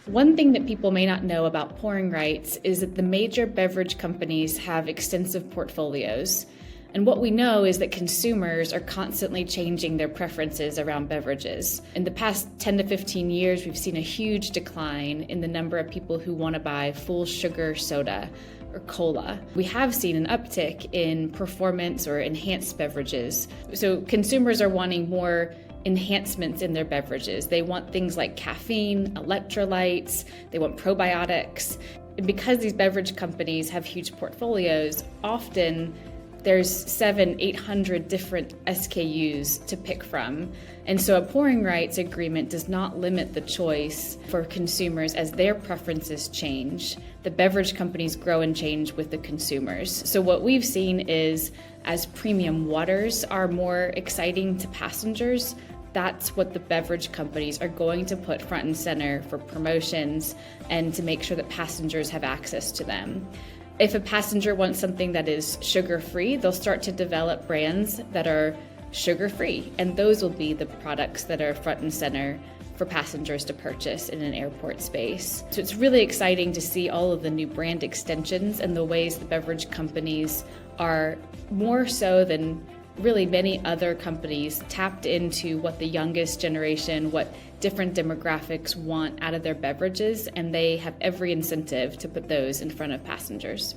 One thing that people may not know about pouring rights is that the major beverage companies have extensive portfolios. And what we know is that consumers are constantly changing their preferences around beverages. In the past 10 to 15 years, we've seen a huge decline in the number of people who want to buy full sugar soda or cola. We have seen an uptick in performance or enhanced beverages. So consumers are wanting more enhancements in their beverages. They want things like caffeine, electrolytes, they want probiotics. And because these beverage companies have huge portfolios, often there's 700-800 different SKUs to pick from. And so a pouring rights agreement does not limit the choice for consumers as their preferences change. The beverage companies grow and change with the consumers. So what we've seen is as premium waters are more exciting to passengers, that's what the beverage companies are going to put front and center for promotions and to make sure that passengers have access to them. If a passenger wants something that is sugar-free, they'll start to develop brands that are sugar-free, and those will be the products that are front and center for passengers to purchase in an airport space. So it's really exciting to see all of the new brand extensions and the ways the beverage companies are more so than really many other companies tapped into what the youngest generation, what different demographics want out of their beverages, and they have every incentive to put those in front of passengers.